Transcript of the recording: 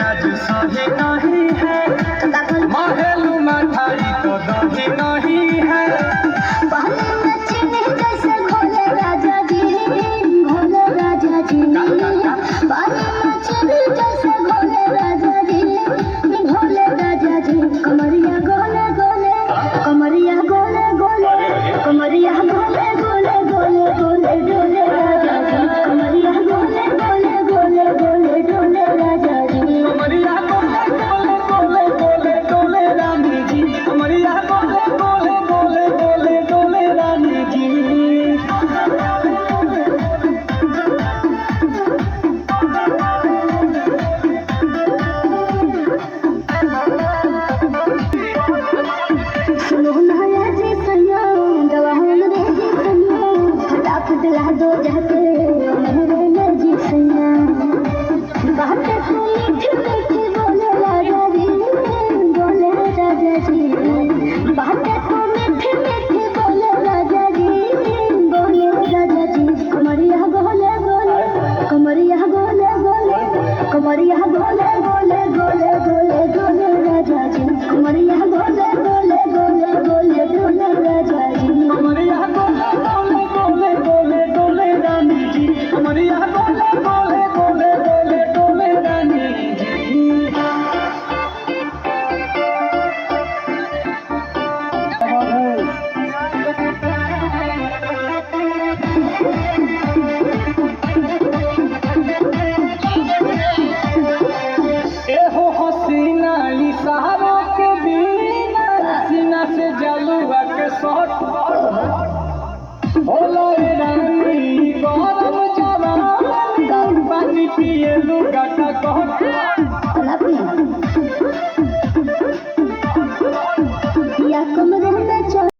आज सही नहीं है, महलू मठाई तो दही नहीं है। पानी में चीनी जैसे घोले राजा जी, घोले राजा जी। पानी में चीनी जैसे घोले राजा जी, घोले राजा जी। कमरिया गोले गोले, कमरिया गोले गोले, कमरिया गोले गोले गोले गोले डोले राजा जी। कमरिया गोले गोले गोले गोले डोले राजा जी। कमरिया गोले गोले गोले गोले डोले रानी जी, कमरिया गोले गोले गोले गोले डोले रानी जी। सुनो नया जी सैया, गवाहन रे जी सैया, फटाफट ला दो जाके मेरे ले जी सैया। बातें तो मीठी मीठी बोले राजा जी, बोले राजा जी। बातें तो मीठी मीठी बोले राजा जी, बोले राजा जी। कमरिया गोले गोले, कमरिया गोले गोले, कमरिया गोले गोले गोले गोले गोले राजा जी। कमरिया गोले गोले गोले गोले गोले राजा जी। कमरिया गोले गोले गोले गोले डोले रानी जी, कमरिया गोले गोले गोले गोले डोले रानी जी। एहो हसीना इशारों के बिना, सीना से जलुआ के शॉट होला रे रानी गरम जवान, पानी पिए लुगा का कहत। या कम